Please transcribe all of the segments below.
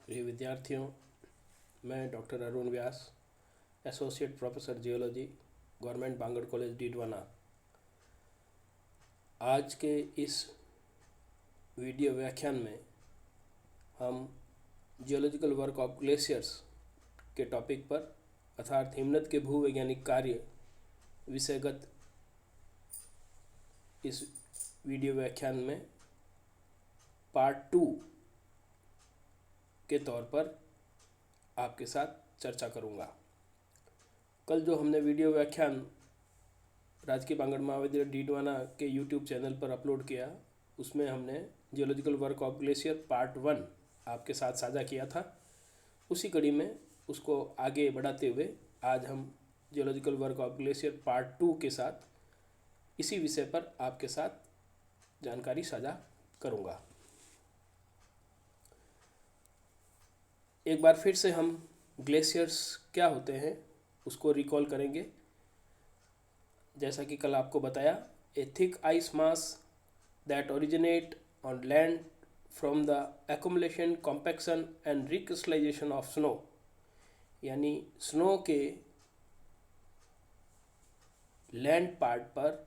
प्रिय विद्यार्थियों, मैं doctor Arun Vyas, associate professor geology, government Bangur college Didwana. आज के इस वीडियो व्याख्यान में हम जियोलॉजिकल वर्क ऑफ ग्लेशियर्स के टॉपिक पर अर्थात हिमनद के भूवैज्ञानिक कार्य विषयगत इस वीडियो व्याख्यान में पार्ट 2 के तौर पर आपके साथ चर्चा करूंगा। कल जो हमने वीडियो व्याख्यान राजकीय बांगड़ महाविद्यालय डीडवाना के यूट्यूब चैनल पर अपलोड किया, उसमें हमने geological work of glacier part 1 आपके साथ साझा किया था। उसी कड़ी में उसको आगे बढ़ाते हुए आज हम geological work of glacier part 2 के साथ इसी विषय पर आपके साथ जानकारी साझा करूंगा। एक बार फिर से हम ग्लेशियर्स क्या होते हैं उसको रिकॉल करेंगे। जैसा कि कल आपको बताया, ए thick ice mass that originate on land from the accumulation, compaction and recrystallisation of snow, यानी स्नो के लैंड पार्ट पर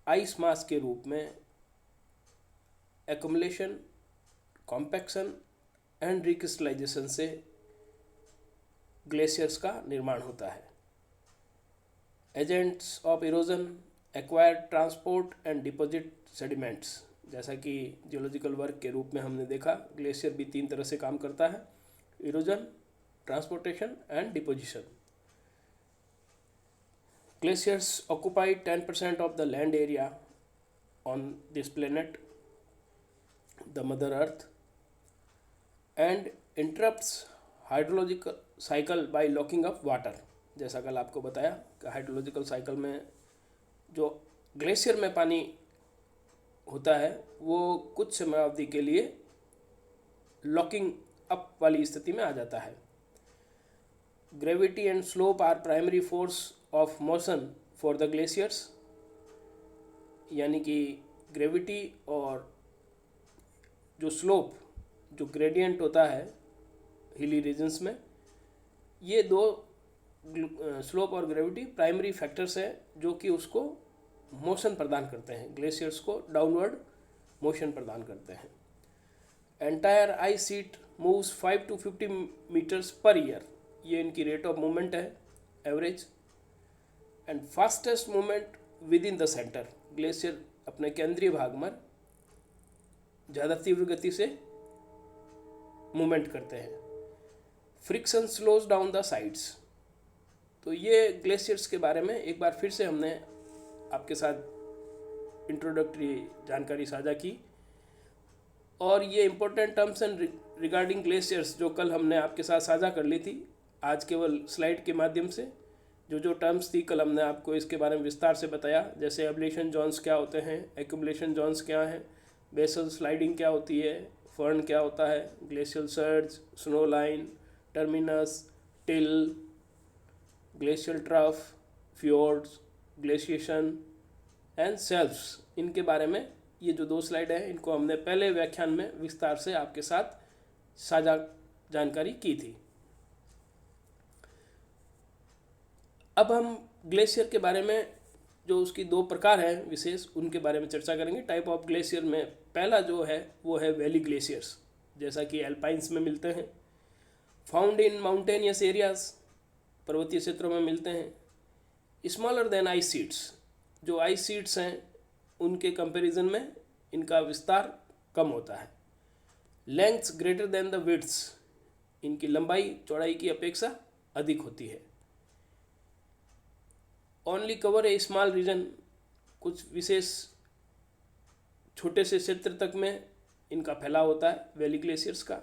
आइस मास के रूप में एक्युमुलेशन, कॉम्पैक्शन एंड रिक्रिस्टलाइजेशन से ग्लेशियर्स का निर्माण होता है। Agents of erosion, acquire, transport and deposit sediments, जैसा कि जियोलॉजिकल वर्क के रूप में हमने देखा, ग्लेशियर भी 3 तरह से काम करता है: erosion, transportation and deposition. Glaciers occupy 10% of the land area on this planet, the Mother Earth, and interrupts hydrological cycle by locking up water। जैसा कल आपको बताया कि हाइड्रोलॉजिकल साइकिल में जो ग्लेशियर में पानी होता है वो कुछ समयावधि के लिए लॉकिंग अप वाली स्थिति में आ जाता है। Gravity and slope are primary force of motion for the glaciers, यानी कि ग्रेविटी और जो स्लोप, जो ग्रेडियंट होता है हिली रीजन्स में, ये दो स्लोप और ग्रेविटी प्राइमरी फैक्टर्स हैं जो कि उसको मोशन प्रदान करते हैं, ग्लेशियर्स को डाउनवर्ड मोशन प्रदान करते हैं। Entire ice sheet moves 5 to 50 meters per year, ये इनकी रेट ऑफ मूवमेंट है average. And fastest movement within the centre, glacier अपने केंद्रीय भाग में ज़्यादा तीव्र गति से मूवमेंट करते हैं। Friction slows down the sides. तो ये ग्लेशियर्स के बारे में एक बार फिर से हमने आपके साथ इंट्रोडक्टरी जानकारी साझा की, और ये important terms and regarding glaciers जो कल हमने आपके साथ साझा कर ली थी, आज केवल स्लाइड के माध्यम से जो टर्म्स थी कल हमने आपको इसके बारे में विस्तार से बताया। जैसे एब्लेशन जोन्स क्या होते हैं, एक्युमुलेशन जोन्स क्या हैं, बेसल स्लाइडिंग क्या होती है, फर्न क्या होता है, glacial surge, snow line, terminus, till, glacial trough, fjords, glaciation and shelves, इनके बारे में ये जो 2 स्लाइड हैं इनको हमने पहले व्याख्यान में विस्तार से आपके साथ साझा जानकारी की थी। अब हम ग्लेशियर के बारे में जो उसकी 2 प्रकार हैं विशेष, उनके बारे में चर्चा करेंगे। टाइप ऑफ ग्लेशियर में पहला जो है वो है वैली ग्लेशियर्स, जैसा कि एल्पाइंस में मिलते हैं, फाउंड इन माउंटेनियस एरियाज, पर्वतीय क्षेत्रों में मिलते हैं। स्मॉलर देन आइस शीट्स, जो आइस शीट्स हैं उनके कंपैरिजन में इनका विस्तार कम होता है। लेंथ्स ग्रेटर देन द विड्थ्स, इनकी लंबाई चौड़ाई की अपेक्षा अधिक होती है। ओनली कवर ए स्मॉल रीजन, कुछ विशेष छोटे से क्षेत्र तक में इनका फैलाव होता है वैली ग्लेशियर्स का।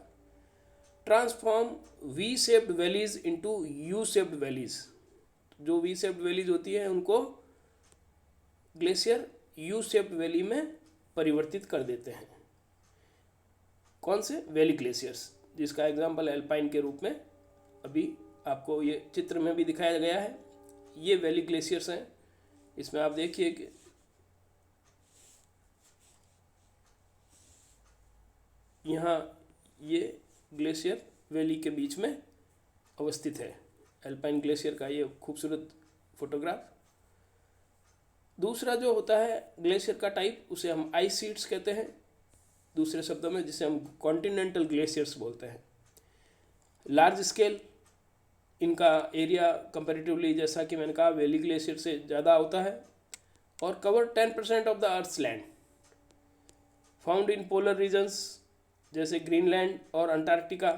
Transform V shaped valleys into U shaped valleys, जो वी शेप्ड वैलीज होती है उनको ग्लेशियर यू शेप्ड वैली में परिवर्तित कर देते हैं। कौन से? वैली ग्लेशियर्स, जिसका एग्जाम्पल एल्पाइन के रूप में अभी आपको ये चित्र में भी दिखाया गया है। ये वैली ग्लेशियर्स हैं। इसमें आप देखिए कि यहाँ ये ग्लेशियर वैली के बीच में अवस्थित है। एल्पाइन ग्लेशियर का ये खूबसूरत फोटोग्राफ। दूसरा जो होता है ग्लेशियर का टाइप, उसे हम आइस शीट्स कहते हैं, दूसरे शब्दों में जिसे हम कॉन्टिनेंटल ग्लेशियर्स बोलते हैं। लार्ज स्केल इनका एरिया कंपैरेटिवली, जैसा कि मैंने कहा, वैली ग्लेशियर से ज़्यादा होता है और cover 10% of the earth's land. Found in polar regions जैसे ग्रीनलैंड और अंटार्कटिका।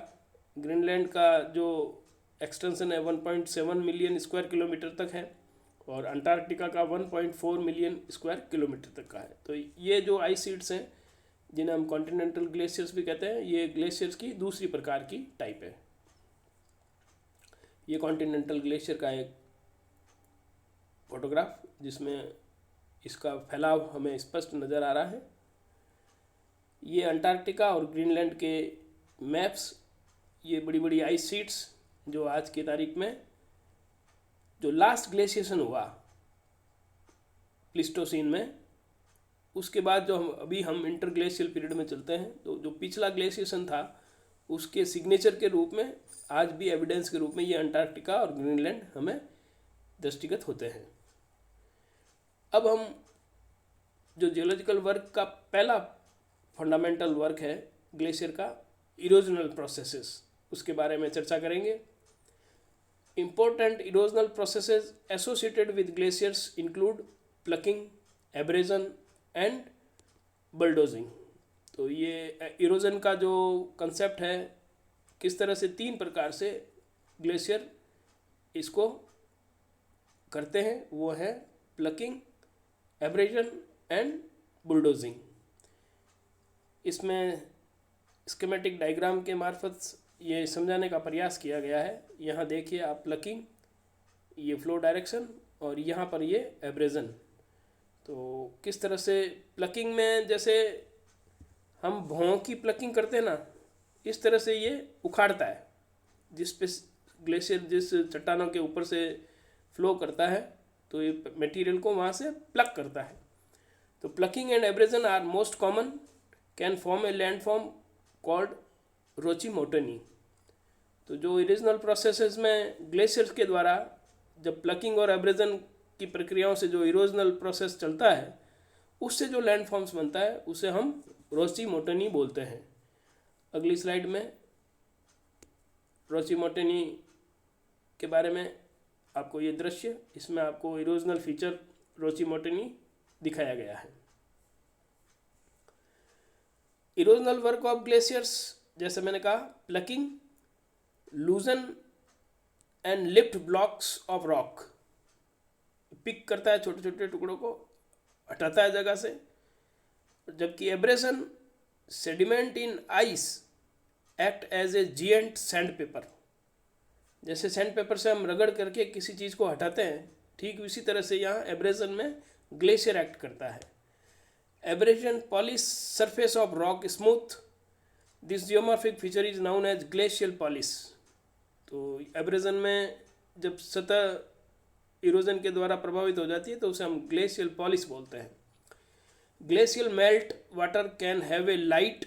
ग्रीनलैंड का जो एक्सटेंशन है 1.7 मिलियन स्क्वायर किलोमीटर तक है और अंटार्कटिका का 1.4 मिलियन स्क्वायर किलोमीटर तक का है। तो ये जो आइस शीट्स हैं जिन्हें हम कॉन्टिनेंटल ग्लेशियर्स भी कहते हैं, ये ग्लेशियर्स की दूसरी प्रकार की टाइप है। ये कॉन्टिनेंटल ग्लेशियर का एक फोटोग्राफ जिसमें इसका फैलाव हमें स्पष्ट नज़र आ रहा है। ये अंटार्कटिका और ग्रीनलैंड के मैप्स, ये बड़ी बड़ी आइस शीट्स जो आज की तारीख में जो लास्ट ग्लेशिएशन हुआ प्लीस्टोसीन में, उसके बाद जो हम इंटरग्लेशियल पीरियड में चलते हैं, तो जो पिछला ग्लेशिएशन था उसके सिग्नेचर के रूप में आज भी एविडेंस के रूप में ये अंटार्कटिका और ग्रीनलैंड हमें दृष्टिगत होते हैं। अब हम जो जियोलॉजिकल वर्क का पहला फंडामेंटल वर्क है ग्लेशियर का, इरोजनल प्रोसेसेस, उसके बारे में चर्चा करेंगे। Important erosional processes associated with glaciers include plucking, abrasion and bulldozing. तो ये इरोजन का जो कंसेप्ट है, किस तरह से 3 प्रकार से ग्लेशियर इसको करते हैं, वो है प्लकिंग, एब्रेजन एंड बुलडोजिंग। इसमें स्कीमेटिक डायग्राम के मार्फत ये समझाने का प्रयास किया गया है। यहाँ देखिए आप, प्लकिंग ये फ्लो डायरेक्शन और यहाँ पर ये एब्रेजन। तो किस तरह से प्लकिंग में, जैसे हम भौं की प्लकिंग करते हैं ना, इस तरह से ये उखाड़ता है। जिस पे ग्लेशियर जिस चट्टानों के ऊपर से फ्लो करता है तो ये मटेरियल को वहाँ से प्लक करता है। तो plucking and abrasion are most common, can form a landform called roche moutonnee. तो जो ओरिजिनल प्रोसेसेस में ग्लेशियर्स के द्वारा जब प्लकिंग और एब्रेजन की प्रक्रियाओं से जो इरोजनल प्रोसेस चलता है, उससे जो लैंडफॉर्म्स बनता है उसे हम रोचीमोटनी बोलते हैं। अगली स्लाइड में रोचीमोटनी के बारे में आपको ये दृश्य, इसमें आपको इरोजनल फीचर रोचीमोटनी दिखाया गया है। इरोजनल वर्क ऑफ ग्लेशियर्स, जैसे मैंने कहा, plucking, loosen and lift blocks of rock, pick करता है, छोटे छोटे टुकड़ों को हटाता है जगह से। जबकि abrasion, sediment in ice act as a giant sandpaper. जैसे सैंड पेपर से हम रगड़ करके किसी चीज़ को हटाते हैं, ठीक उसी तरह से यहाँ एब्रेशन में ग्लेशियर एक्ट करता है। Abrasion polish surface of rock smooth, this geomorphic feature is known as glacial polish. तो एब्रेशन में जब सतह इरोजन के द्वारा प्रभावित हो जाती है तो उसे हम ग्लेशियल पॉलिश बोलते हैं। Glacial melt water can have a light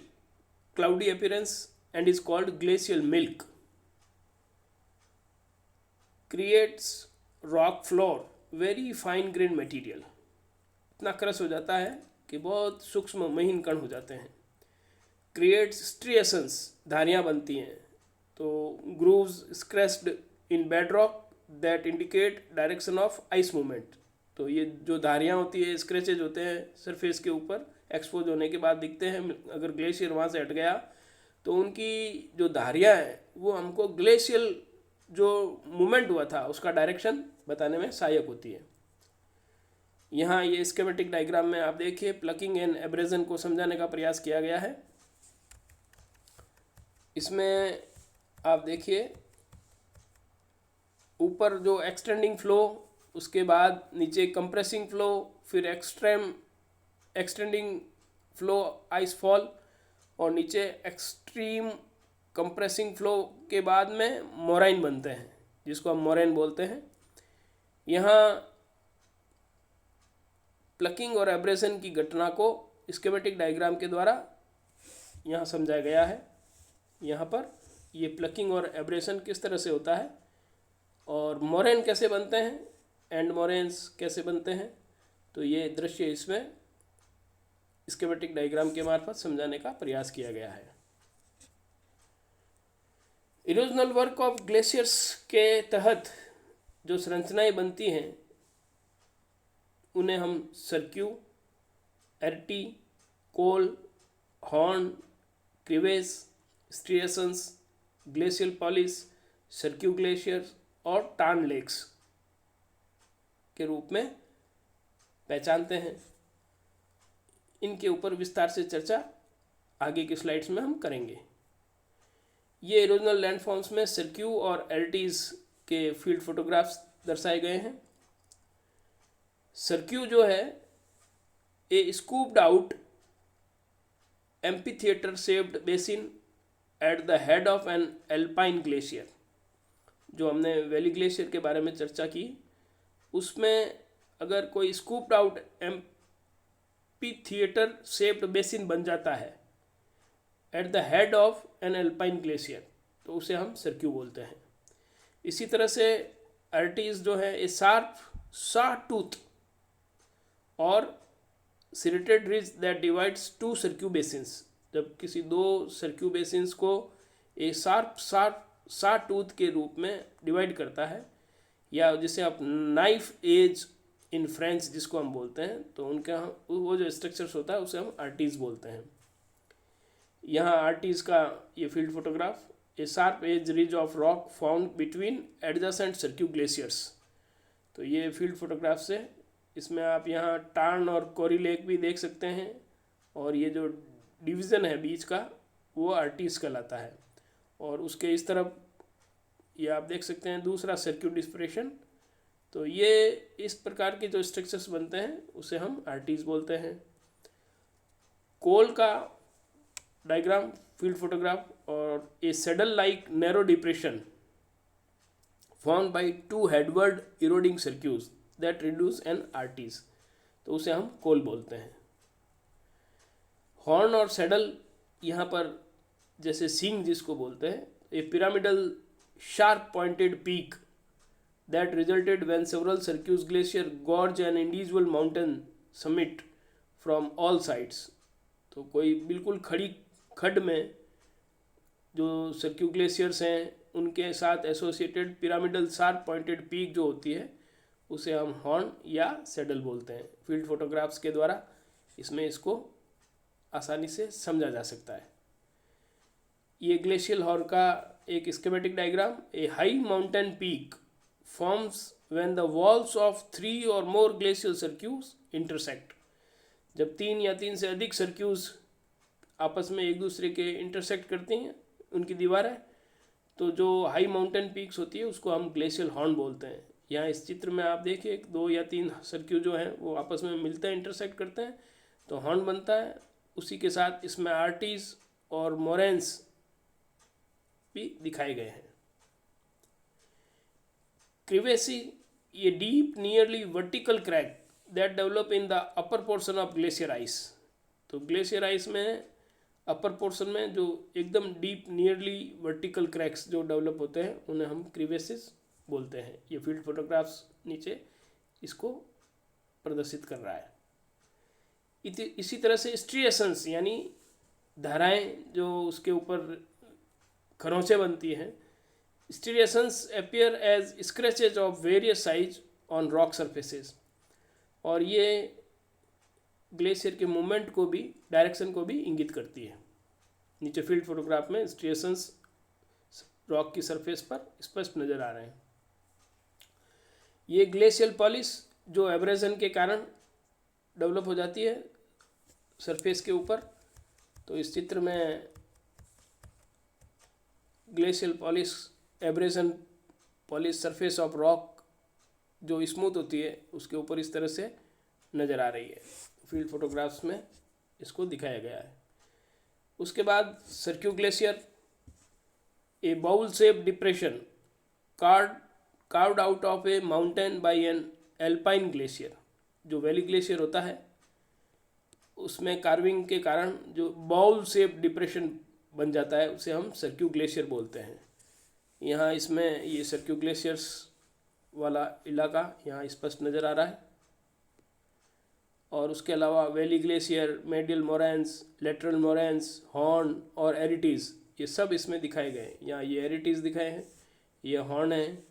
cloudy appearance and is called glacial milk. Creates rock floor very fine grain material, इतना क्रश हो जाता है कि बहुत सूक्ष्म महीन कण हो जाते हैं। क्रिएट्स स्ट्रिएशंस, धारियाँ बनती हैं। तो grooves scratched in bedrock that indicate direction of ice movement. तो ये जो धारियाँ होती है, स्क्रैचेज होते हैं सरफेस के ऊपर, एक्सपोज होने के बाद दिखते हैं। अगर ग्लेशियर वहाँ से हट गया तो उनकी जो धारियाँ हैं वो हमको ग्लेशियल जो मूवमेंट हुआ था उसका डायरेक्शन बताने में सहायक होती है। यहाँ ये स्कीमेटिक डायग्राम में आप देखिए, प्लकिंग एंड एब्रेजन को समझाने का प्रयास किया गया है। इसमें आप देखिए, ऊपर जो एक्सटेंडिंग फ्लो, उसके बाद नीचे कंप्रेसिंग फ्लो, फिर एक्सटेंडिंग फ्लो आइस फॉल, और नीचे एक्सट्रीम कंप्रेसिंग फ्लो के बाद में मोराइन बनते हैं, जिसको हम मोरेन बोलते हैं। यहाँ प्लकिंग और एब्रेशन की घटना को स्कीमेटिक डायग्राम के द्वारा यहाँ समझाया गया है। यहाँ पर ये प्लकिंग और एब्रेशन किस तरह से होता है और मोरेन कैसे बनते हैं, एंड मोरेन्स कैसे बनते हैं, तो ये दृश्य इसमें स्कीमेटिक डायग्राम के मार्फत समझाने का प्रयास किया गया है। इरोजनल वर्क ऑफ ग्लेशियर्स के तहत जो संरचनाएं बनती हैं उन्हें हम cirque, arete, col, horn, crevasse, striations, glacial polish, cirque glacier और टार्न लेक्स के रूप में पहचानते हैं। इनके ऊपर विस्तार से चर्चा आगे की स्लाइड्स में हम करेंगे। ये इरोजनल लैंडफॉर्म्स में सर्क्यू और एल्टीज के फील्ड फोटोग्राफ्स दर्शाए गए हैं। सर्क्यू जो है a scooped out amphitheatre shaped basin at the head of an alpine glacier. जो हमने वैली ग्लेशियर के बारे में चर्चा की, उसमें अगर कोई scooped out amphitheatre shaped basin बन जाता है at the head of an alpine glacier, तो उसे हम सर्क्यू बोलते हैं। इसी तरह से अर्टीज जो है ए शार्प सॉ टूथ और serrated ridge that divides two cirque basins. जब किसी दो सर्क्यू बेसिन्स को एक शार्प सॉ टूथ के रूप में डिवाइड करता है, या जिसे आप नाइफ एज इन फ्रेंच जिसको हम बोलते हैं, तो उनका वो जो स्ट्रक्चर्स होता है उसे हम आर्टीज बोलते हैं। यहाँ आर्टीज का ये field photograph, a sharp edge ridge of rock found between adjacent cirque glaciers. तो ये फील्ड फोटोग्राफ से इसमें आप यहाँ टार्न और कोरी लेक भी देख सकते हैं, और ये जो डिवीज़न है बीच का वो आर्टीज कहलाता है। और उसके इस तरफ ये आप देख सकते हैं दूसरा सर्क्यू डिस्प्रेशन। तो ये इस प्रकार के जो स्ट्रक्चर्स बनते हैं उसे हम आर्टीज बोलते हैं। कोल का डायग्राम फील्ड फोटोग्राफ, और a saddle like narrow depression formed by two headward eroding cirques that reduce an aretes, तो उसे हम कोल बोलते हैं। हॉर्न और सैडल यहाँ पर जैसे सींग जिसको बोलते हैं, a pyramidal sharp pointed peak that resulted when several circuitous glacier gorge an individual mountain summit from all sides। तो कोई बिल्कुल खड़ी खड में जो सर्क्यू ग्लेशियर्स हैं उनके साथ associated pyramidal sharp pointed peak जो होती है उसे हम हॉर्न या सैडल बोलते हैं। फील्ड फोटोग्राफ्स के द्वारा इसमें इसको आसानी से समझा जा सकता है। ये ग्लेशियल हॉर्न का एक schematic diagram, A high mountain peak forms when the walls of 3 or more glacial circuits intersect। जब 3 या 3 से अधिक सर्क्यूज आपस में एक दूसरे के इंटरसेक्ट करती हैं उनकी दीवारें, तो जो हाई माउंटेन पीक्स होती है उसको हम ग्लेशियल हॉर्न बोलते हैं। यहाँ इस चित्र में आप देखिए 2 या 3 सर्क्यू जो हैं वो आपस में मिलते हैं, इंटरसेक्ट करते हैं, तो हॉर्न बनता है। उसी के साथ इसमें आर्टीज और मोरेन्स भी दिखाए गए हैं। क्रीवेसी, ये deep nearly vertical crack that develop in the upper portion of glacier ice. तो ग्लेशियर आइस में अपर पोर्शन में जो एकदम डीप नियरली वर्टिकल क्रैक्स जो डेवलप होते हैं उन्हें हम क्रीवेसिस बोलते हैं। ये फील्ड फोटोग्राफ्स नीचे इसको प्रदर्शित कर रहा है। इसी तरह से स्ट्रिएशंस यानी धाराएं जो उसके ऊपर खरोंचे बनती हैं, striations appear as scratches of various size on rock surfaces। और ये ग्लेशियर के मूवमेंट को भी, डायरेक्शन को भी इंगित करती है। नीचे फील्ड फोटोग्राफ में स्ट्रिएशंस रॉक की सरफेस पर स्पष्ट नज़र आ रहे हैं। ये ग्लेशियल पॉलिश जो एब्रेजन के कारण डेवलप हो जाती है सरफेस के ऊपर, तो इस चित्र में glacial polish abrasion polish surface of rock जो स्मूथ होती है उसके ऊपर इस तरह से नज़र आ रही है। फील्ड फोटोग्राफ्स में इसको दिखाया गया है। उसके बाद cirque glacier, a bowl shape depression carved out of a mountain by an alpine glacier. जो वैली ग्लेशियर होता है उसमें कार्विंग के कारण जो बाउल शेप डिप्रेशन बन जाता है उसे हम सर्क्यू ग्लेशियर बोलते हैं। यहाँ इसमें ये सर्क्यू ग्लेशियर्स वाला इलाका यहाँ स्पष्ट नज़र आ रहा है। और उसके अलावा valley glacier, medial moraines, lateral moraines, horn और एरिटीज़, ये सब इसमें दिखाए गए हैं। यहाँ ये एरिटीज़ दिखाए हैं, ये हॉर्न है,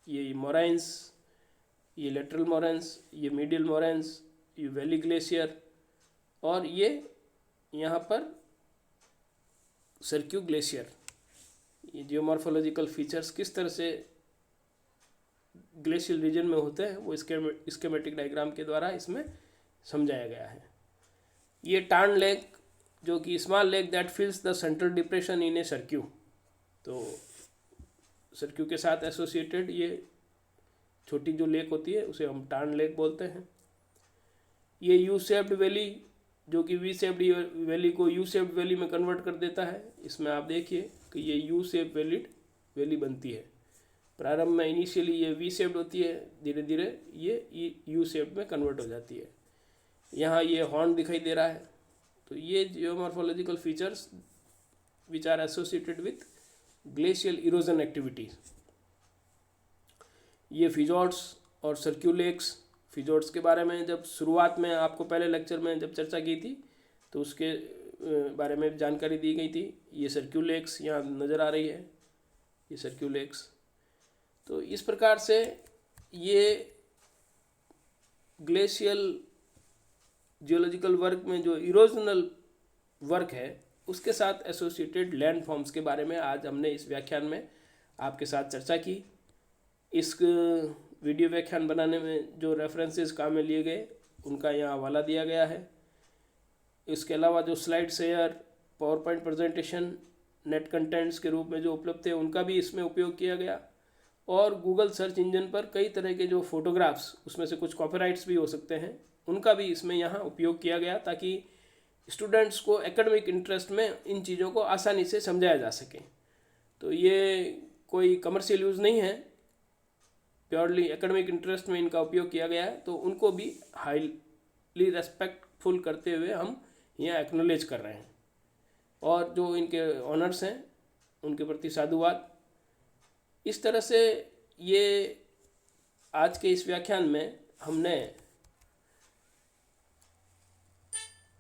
ये मोरैंस, ये लेटरल मोरैंस, ये मीडियल मोरैंस, ये वैली ग्लेशियर और ये यहाँ पर सर्क्यू ग्लेशियर। ये जियोमॉर्फोलॉजिकल फीचर्स किस तरह से ग्लेशियल रीजन में होते हैं वो स्कीमेटिक डायग्राम के द्वारा इसमें समझाया गया है। ये टार्न लेक, जो कि small lake that फिल्स the central depression in ए सर्क्यू, तो सर्क्यू के साथ एसोसिएटेड ये छोटी जो लेक होती है उसे हम टार्न लेक बोलते हैं। ये यू शेप्ड वैली, जो कि वी शेप्ड वैली को यू शेप्ड वैली में कन्वर्ट कर देता है। इसमें आप देखिए कि ये यू शेप वैली बनती है। प्रारंभ में इनिशियली ये वी शेप्ड होती है, धीरे धीरे ये यू शेप में कन्वर्ट हो जाती है। यहाँ ये हॉर्न दिखाई दे रहा है। तो ये geomorphological features which are associated with glacial erosion activities. ये फिजॉर्ड्स और सर्क्यू लेक्स। फिजॉर्ड्स के बारे में जब शुरुआत में आपको पहले लेक्चर में जब चर्चा की थी तो उसके बारे में जानकारी दी गई थी। ये सर्क्यू लेक्स यहाँ नज़र आ रही है, ये सर्क्यू लेक्स। तो इस प्रकार से ये ग्लेशियल जियोलॉजिकल वर्क में जो इरोजनल वर्क है उसके साथ एसोसिएटेड लैंड फॉर्म्स के बारे में आज हमने इस व्याख्यान में आपके साथ चर्चा की। इस वीडियो व्याख्यान बनाने में जो रेफरेंसेस काम में लिए गए उनका यहाँ हवाला दिया गया है। इसके अलावा जो slide share, power point presentation, net contents के रूप में जो उपलब्ध थे उनका भी इसमें उपयोग किया गया। और गूगल सर्च इंजन पर कई तरह के जो फोटोग्राफ्स, उसमें से कुछ कॉपीराइट्स भी हो सकते हैं, उनका भी इसमें यहाँ उपयोग किया गया ताकि स्टूडेंट्स को एकेडमिक इंटरेस्ट में इन चीज़ों को आसानी से समझाया जा सके। तो ये कोई कमर्शियल यूज़ नहीं है, प्योरली एकेडमिक इंटरेस्ट में इनका उपयोग किया गया है। तो उनको भी हाईली रेस्पेक्टफुल करते हुए हम यहाँ एक्नॉलेज कर रहे हैं। और जो इनके ऑनर्स हैं उनके प्रति साधुवाद। इस तरह से ये आज के इस व्याख्यान में हमने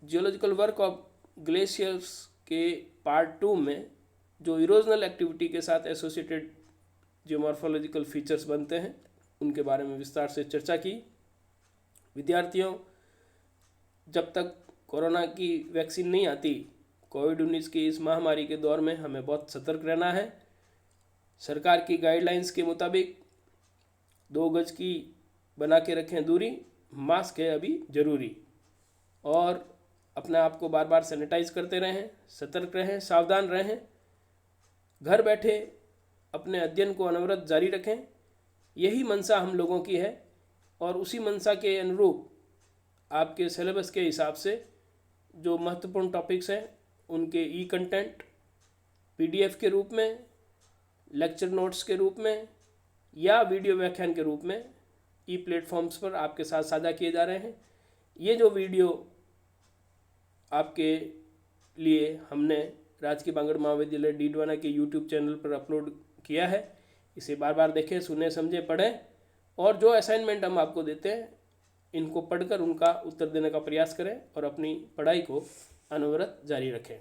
जियोलॉजिकल वर्क ऑफ ग्लेशियर्स के पार्ट 2 में जो इरोजनल एक्टिविटी के साथ एसोसिएटेड जियोमॉर्फोलॉजिकल फीचर्स बनते हैं उनके बारे में विस्तार से चर्चा की। विद्यार्थियों, जब तक कोरोना की वैक्सीन नहीं आती, कोविड-19 की इस महामारी के दौर में हमें बहुत सतर्क रहना है। सरकार की गाइडलाइंस के मुताबिक 2 गज की बना के रखें दूरी, मास्क है अभी ज़रूरी, और अपने आप को बार बार सैनिटाइज करते रहें, सतर्क रहें, सावधान रहें। घर बैठे अपने अध्ययन को अनवरत जारी रखें, यही मंशा हम लोगों की है। और उसी मंशा के अनुरूप आपके सिलेबस के हिसाब से जो महत्वपूर्ण टॉपिक्स हैं उनके ई कंटेंट PDF के रूप में, लेक्चर नोट्स के रूप में या वीडियो व्याख्यान के रूप में ई प्लेटफॉर्म्स पर आपके साथ साझा किए जा रहे हैं। ये जो वीडियो आपके लिए हमने राजकीय बांगड़ महाविद्यालय डीडवाना के YouTube चैनल पर अपलोड किया है, इसे बार बार देखें, सुने, समझे, पढ़ें। और जो असाइनमेंट हम आपको देते हैं इनको पढ़कर उनका उत्तर देने का प्रयास करें और अपनी पढ़ाई को अनवरत जारी रखें।